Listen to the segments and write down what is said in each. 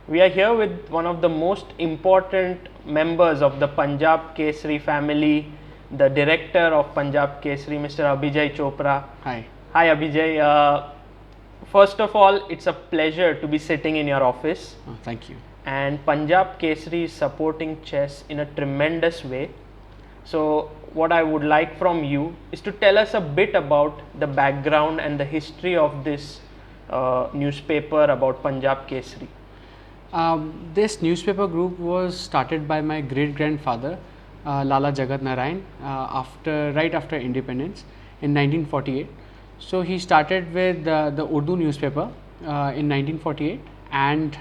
We are here with one of the most important members of the Punjab Kesari family, the director of Punjab Kesari, Mr. Abhijay Chopra. Hi. Hi Abhijay. First of all, it's a pleasure to be sitting in your office. Oh, thank you. And Punjab Kesari is supporting chess in a tremendous way. So what I would like from you is to tell us a bit about the background and the history of this newspaper about Punjab Kesari. This newspaper group was started by my great grandfather, Lala Jagat Narayan, right after independence in 1948. So he started with the Urdu newspaper in 1948, and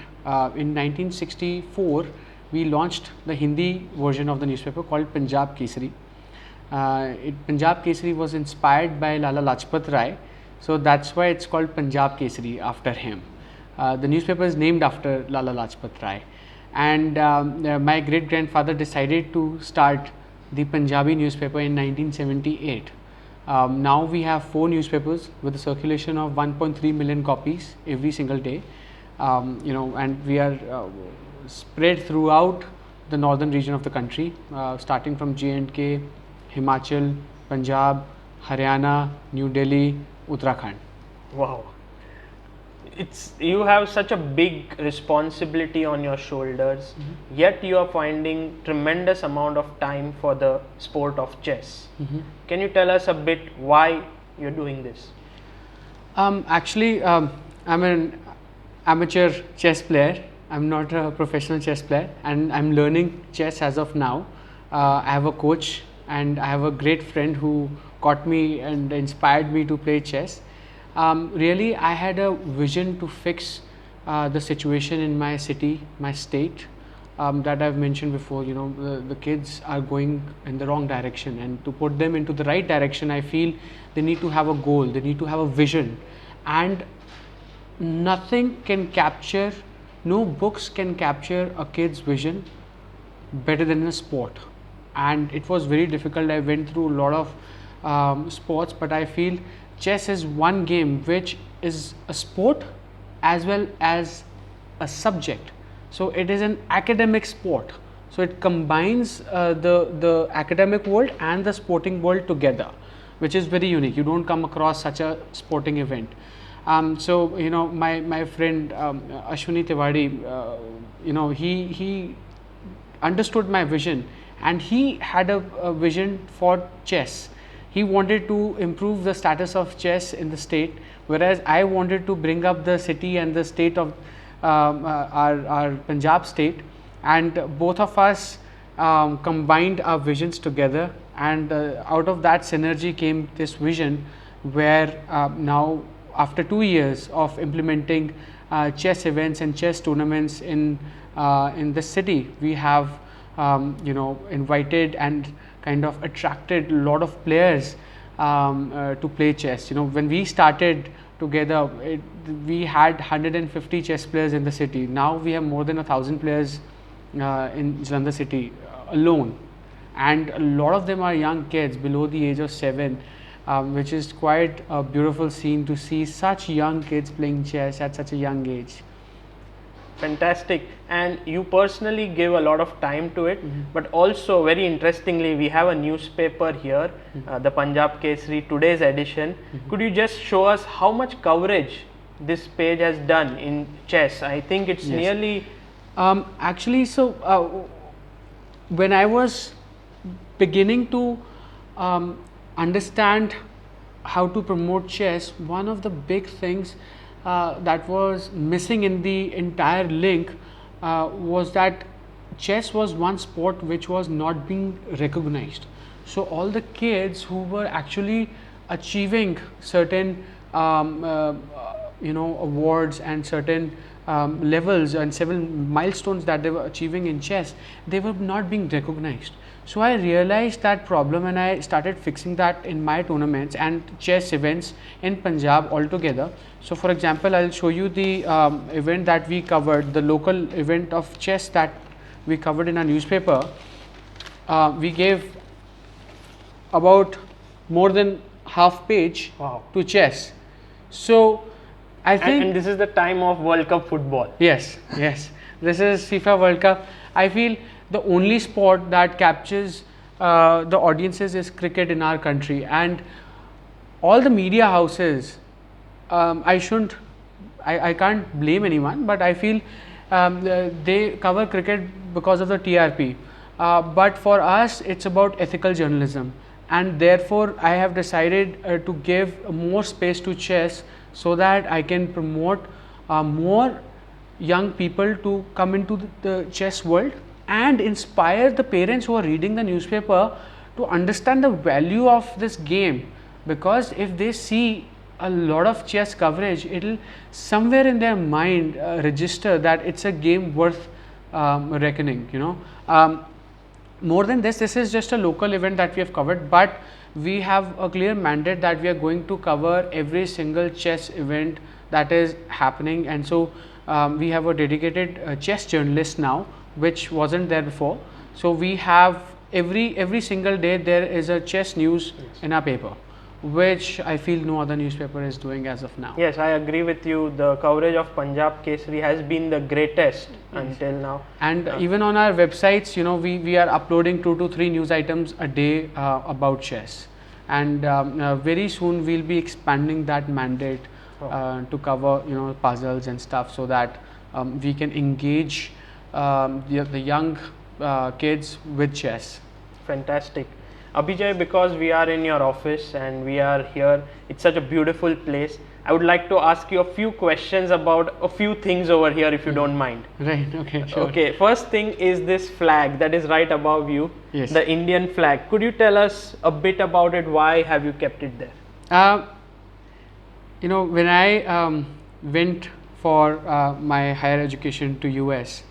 in 1964 we launched the Hindi version of the newspaper called Punjab Kesari. Punjab Kesari was inspired by Lala Lajpat Rai, so that's why it's called Punjab Kesari after him. The newspaper is named after Lala Lajpat Rai, and my great grandfather decided to start the Punjabi newspaper in 1978. Now we have 4 newspapers with a circulation of 1.3 million copies every single day, and we are spread throughout the northern region of the country, starting from J&K, Himachal, Punjab, Haryana, New Delhi, Uttarakhand. Wow. You have such a big responsibility on your shoulders, yet you are finding tremendous amount of time for the sport of chess. Can you tell us a bit why you're doing this? Actually, I'm an amateur chess player. I'm not a professional chess player, and I'm learning chess as of now. I have a coach, and I have a great friend who taught me and inspired me to play chess. Really, I had a vision to fix the situation in my city, my state, that I've mentioned before. The kids are going in the wrong direction, and to put them into the right direction, I feel they need to have a goal, they need to have a vision, and nothing can capture, no books can capture a kid's vision better than a sport. And it was very difficult. I went through a lot of sports, but I feel chess is one game which is a sport as well as a subject. So it is an academic sport. So it combines the academic world and the sporting world together, which is very unique. You don't come across such a sporting event. So my friend Ashwini Tiwari, he understood my vision, and he had a vision for chess. He wanted to improve the status of chess in the state, whereas I wanted to bring up the city and the state of our Punjab state, and both of us combined our visions together, and out of that synergy came this vision, where now after 2 years of implementing chess events and chess tournaments in the city, we have invited and kind of attracted a lot of players to play chess. When we started together, we had 150 chess players in the city. Now we have more than 1,000 players in Jalandhar city alone, and a lot of them are young kids below the age of 7, which is quite a beautiful scene to see such young kids playing chess at such a young age. Fantastic. And you personally give a lot of time to it, but also very interestingly, we have a newspaper here, the Punjab Kesari, today's edition. Could you just show us how much coverage this page has done in chess? I think it's nearly... Actually, so when I was beginning to understand how to promote chess, one of the big things that was missing in the entire link was that chess was one sport which was not being recognized. So all the kids who were actually achieving certain awards and certain levels and several milestones that they were achieving in chess, they were not being recognized. So I realized that problem, and I started fixing that in my tournaments and chess events in Punjab altogether. So for example, I'll show you the event that we covered, the local event of chess that we covered in our newspaper. We gave about more than half page to chess. So I think and this is the time of World Cup football. yes, yes. This is FIFA World Cup. I feel the only sport that captures the audiences is cricket in our country, and all the media houses. I shouldn't. I can't blame anyone, but I feel they cover cricket because of the TRP. But for us, it's about ethical journalism, and therefore I have decided to give more space to chess so that I can promote more young people to come into the chess world and inspire the parents who are reading the newspaper to understand the value of this game, because if they see a lot of chess coverage, it'll somewhere in their mind register that it's a game worth reckoning, more than this is just a local event that we have covered, but we have a clear mandate that we are going to cover every single chess event that is happening, and so we have a dedicated chess journalist now, which wasn't there before. So we have every single day there is a chess news in our paper, which I feel no other newspaper is doing as of now. Yes, I agree with you. The coverage of Punjab Kesari has been the greatest until now. And even on our websites, we are uploading 2 to 3 news items a day about chess. And very soon we'll be expanding that mandate to cover, puzzles and stuff, so that we can engage the young kids with chess. Fantastic. Abhijay, because we are in your office and we are here, it's such a beautiful place. I would like to ask you a few questions about a few things over here, if you don't mind. Right, okay, sure. Okay, first thing is this flag that is right above you, Yes. the Indian flag. Could you tell us a bit about it? Why have you kept it there? When I went for my higher education to US,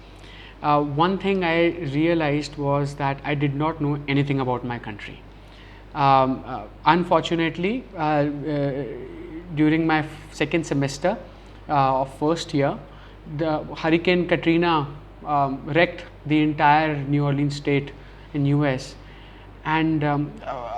one thing I realized was that I did not know anything about my country. Unfortunately, during my second semester of first year, the Hurricane Katrina wrecked the entire New Orleans state in US. And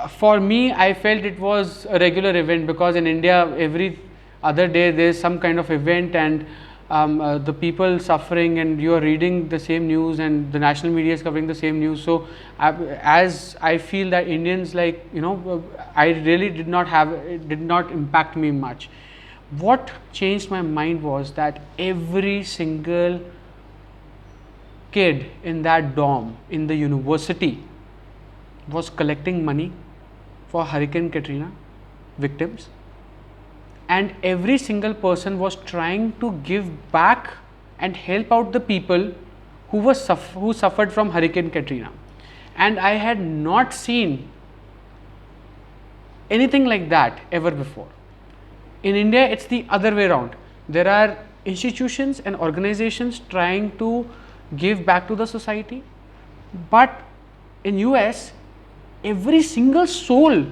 for me, I felt it was a regular event, because in India every other day there is some kind of event, and the people suffering, and you are reading the same news, and the national media is covering the same news. So as I feel that Indians, I really did not impact me much. What changed my mind was that every single kid in that dorm in the university was collecting money for Hurricane Katrina victims, and every single person was trying to give back and help out the people who suffered from Hurricane Katrina. And I had not seen anything like that ever before. In India, it's the other way around. There are institutions and organizations trying to give back to the society, but in US, every single soul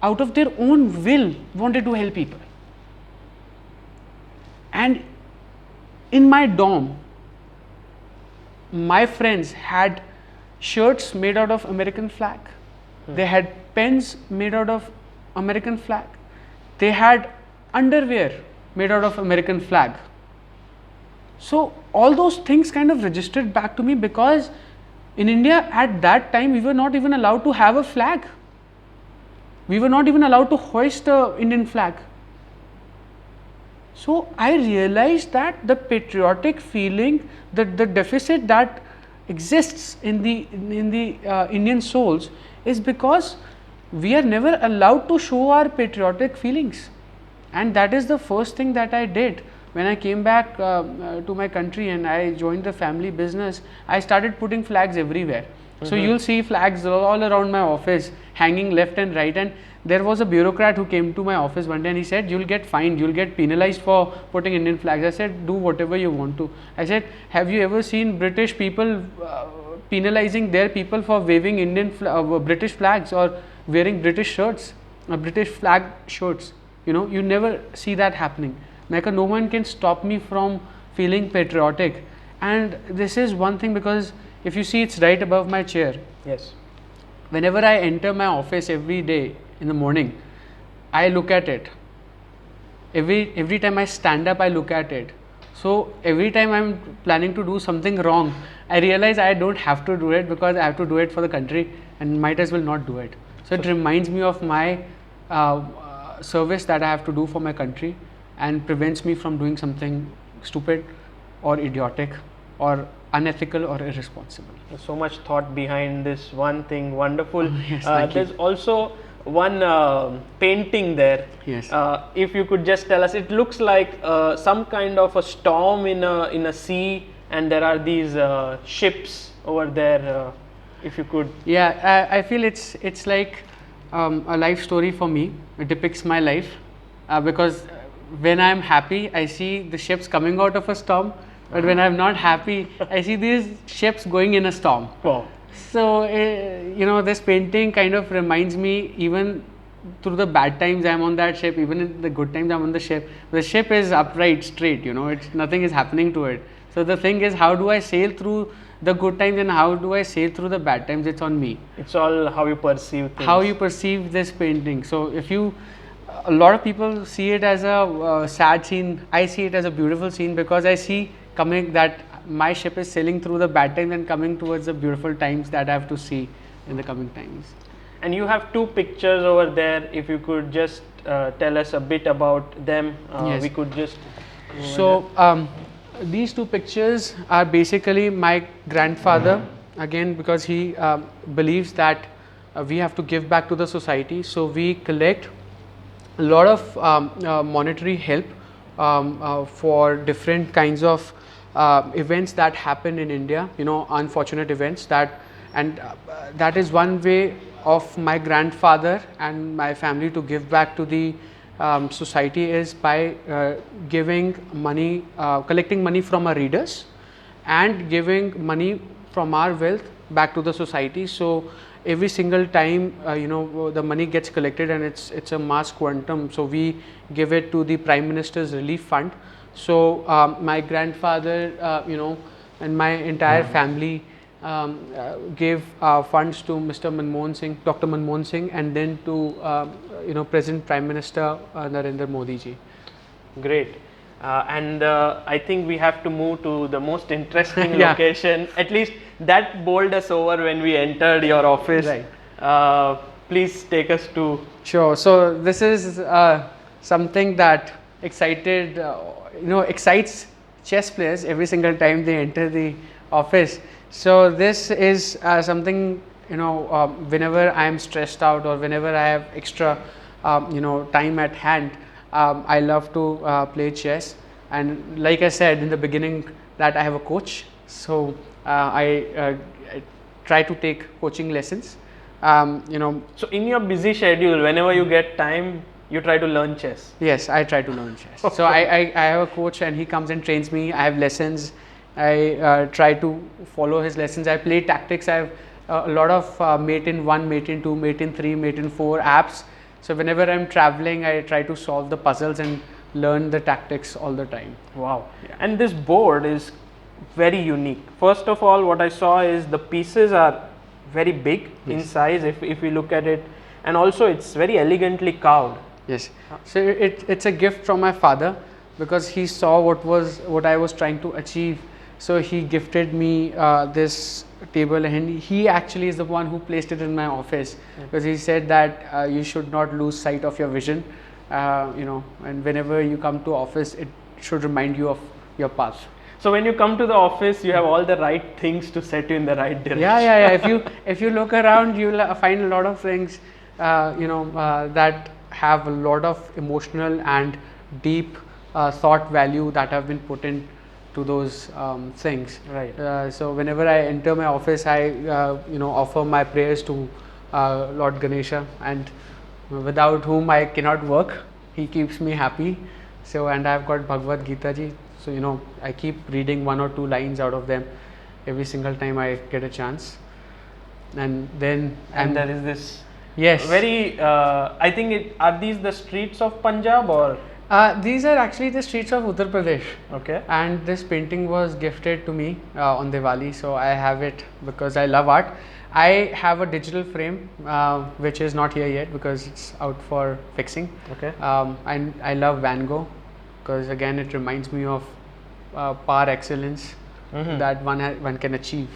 out of their own will wanted to help people. And in my dorm, my friends had shirts made out of American flag. They had pens made out of American flag. They had underwear made out of American flag. So all those things kind of registered back to me, because in India at that time we were not even allowed to have a flag. We were not even allowed to hoist the Indian flag. So I realized that the patriotic feeling, the deficit that exists in the Indian souls is because we are never allowed to show our patriotic feelings. And that is the first thing that I did when I came back to my country and I joined the family business. I started putting flags everywhere. So you'll see flags all around my office hanging left and right. And there was a bureaucrat who came to my office one day and he said, "You'll get fined, you'll get penalized for putting Indian flags." I said, "Do whatever you want to." I said, "Have you ever seen British people penalizing their people for waving British flags or wearing British shirts, British flag shirts? You never see that happening. Like, no one can stop me from feeling patriotic." And this is one thing, because if you see, it's right above my chair. Yes. Whenever I enter my office every day in the morning, I look at it. every time I stand up, I look at it. So every time I'm planning to do something wrong, I realize I don't have to do it because I have to do it for the country and might as well not do it. So it reminds me of my service that I have to do for my country and prevents me from doing something stupid or idiotic or unethical or irresponsible. There's so much thought behind this one thing. Wonderful. Yes, thank you. There's also one painting there. Yes. If you could just tell us, it looks like some kind of a storm in a sea, and there are these ships over there. If you could. Yeah, I feel it's like a life story for me. It depicts my life because when I'm happy, I see the ships coming out of a storm. But when I'm not happy, I see these ships going in a storm. Wow. So, this painting kind of reminds me, even through the bad times I'm on that ship, even in the good times I'm on the ship. The ship is upright, straight, nothing is happening to it. So the thing is, how do I sail through the good times and how do I sail through the bad times? It's on me. It's all how you perceive things. How you perceive this painting. So a lot of people see it as a sad scene. I see it as a beautiful scene because I see coming that my ship is sailing through the bad times and coming towards the beautiful times that I have to see in the coming times. And you have two pictures over there. If you could just tell us a bit about them, Yes. we could just. So these two pictures are basically my grandfather, again because he believes that we have to give back to the society. So we collect a lot of monetary help for different kinds of events that happen in India, unfortunate events that is one way of my grandfather and my family to give back to the society is by giving money, collecting money from our readers and giving money from our wealth back to the society. So every single time the money gets collected and it's a mass quantum, so we give it to the Prime Minister's Relief Fund. So my grandfather and my entire family gave funds to Mr. Manmohan Singh, Dr. Manmohan Singh, and then to present Prime Minister Narendra Modi ji. Great. And I think we have to move to the most interesting Yeah. location. At least that bowled us over when we entered your office. Right. Please take us to. Sure. So this is something that excites chess players every single time they enter the office. So this is something whenever I am stressed out or whenever I have extra time at hand, I love to play chess. And like I said in the beginning, that I have a coach. So I try to take coaching lessons. So in your busy schedule, whenever you get time, you try to learn chess. Yes, I try to learn chess. So I have a coach and he comes and trains me. I have lessons. I try to follow his lessons. I play tactics. I have a lot of mate in 1, mate in 2, mate in 3, mate in 4 apps. So whenever I'm traveling, I try to solve the puzzles and learn the tactics all the time. Wow. Yeah. And this board is very unique. First of all, what I saw is the pieces are very big in size if we look at it, and also it's very elegantly carved. Yes. So it's a gift from my father because he saw what I was trying to achieve. So he gifted me this table, and he actually is the one who placed it in my office because he said that you should not lose sight of your vision, and whenever you come to office, it should remind you of your path. So when you come to the office, you have all the right things to set you in the right direction. Yeah. If you look around, you'll find a lot of things, that have a lot of emotional and deep thought value that have been put in to those things. Right. So whenever I enter my office, I offer my prayers to Lord Ganesha, and without whom I cannot work. He keeps me happy. So, and I've got Bhagavad Gita ji. So I keep reading 1 or 2 lines out of them every single time I get a chance. And then And there is this yes, very. I think are these the streets of Punjab or? These are actually the streets of Uttar Pradesh. Okay. And this painting was gifted to me on Diwali, so I have it because I love art. I have a digital frame which is not here yet because it's out for fixing. Okay. And I love Van Gogh because again it reminds me of par excellence that one can achieve.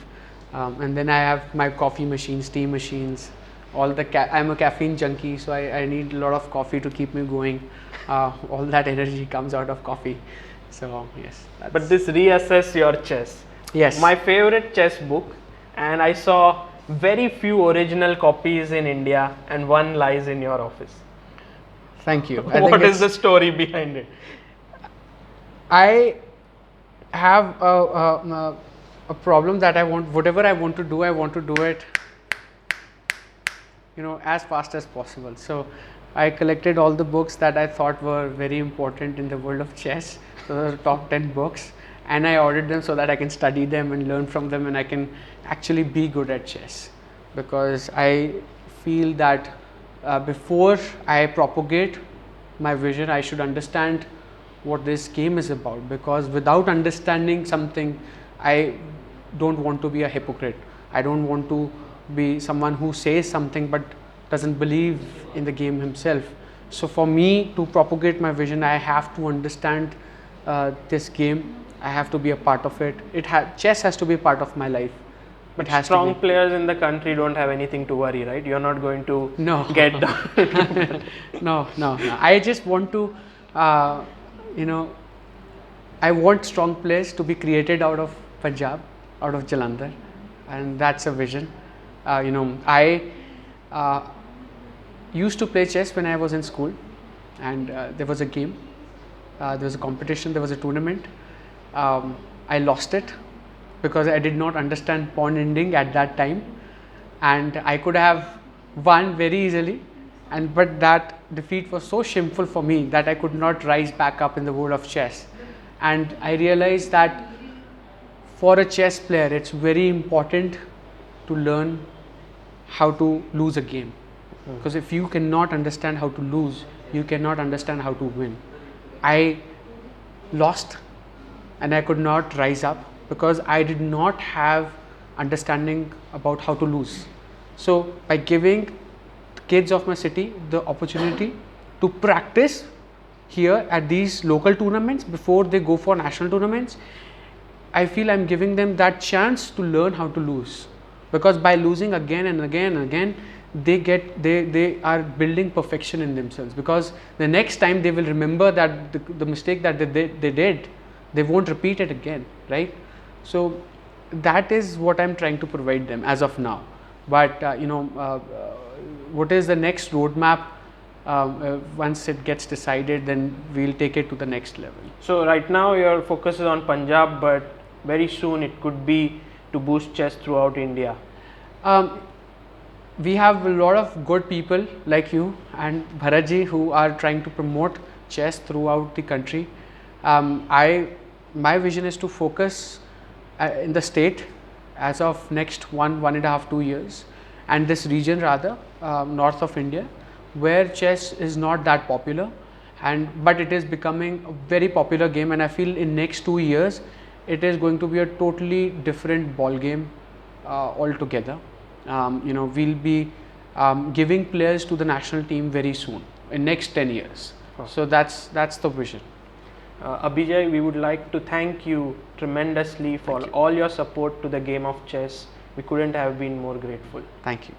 And then I have my coffee machines, tea machines, all the I'm a caffeine junkie, so I need a lot of coffee to keep me going. All that energy comes out of coffee. So yes. But this reassess your chess. Yes. My favorite chess book, and I saw very few original copies in India, and one lies in your office. Thank you. What is the story behind it? I have a problem that I want, whatever I want to do it, as fast as possible. So I collected all the books that I thought were very important in the world of chess, so the top 10 books, and I ordered them so that I can study them and learn from them, and I can actually be good at chess, because I feel that before I propagate my vision, I should understand what this game is about, because without understanding something, I don't want to be a hypocrite. I don't want to be someone who says something but doesn't believe in the game himself. So for me to propagate my vision, I have to understand this game. I have to be a part of it. Chess has to be a part of my life. But strong players in the country don't have anything to worry, right? You're not going to get down. No. I just want to, I want strong players to be created out of Punjab, out of Jalandhar, and that's a vision. I used to play chess when I was in school, and there was a game, there was a competition, there was a tournament. I lost it because I did not understand pawn ending at that time, and I could have won very easily, but that defeat was so shameful for me that I could not rise back up in the world of chess. And I realized that for a chess player, it's very important to learn how to lose a game, because if you cannot understand how to lose, you cannot understand how to win. I lost and I could not rise up because I did not have understanding about how to lose. So by giving kids of my city the opportunity to practice here at these local tournaments before they go for national tournaments, I feel I'm giving them that chance to learn how to lose, because by losing again and again and again, they are building perfection in themselves, because the next time they will remember that the mistake that they did, they won't repeat it again, right? So that is what I'm trying to provide them as of now. But what is the next roadmap? Once it gets decided, then we'll take it to the next level. So right now your focus is on Punjab, but very soon it could be to boost chess throughout India. We have a lot of good people like you and Bharatji who are trying to promote chess throughout the country. My vision is to focus in the state as of next 1.5, 2 years, and this region rather, north of India, where chess is not that popular, but it is becoming a very popular game, and I feel in next 2 years it is going to be a totally different ball game altogether. We'll be giving players to the national team very soon, in next 10 years. So that's the vision. Abhijay, we would like to thank you tremendously for all your support to the game of chess. We couldn't have been more grateful. Thank you.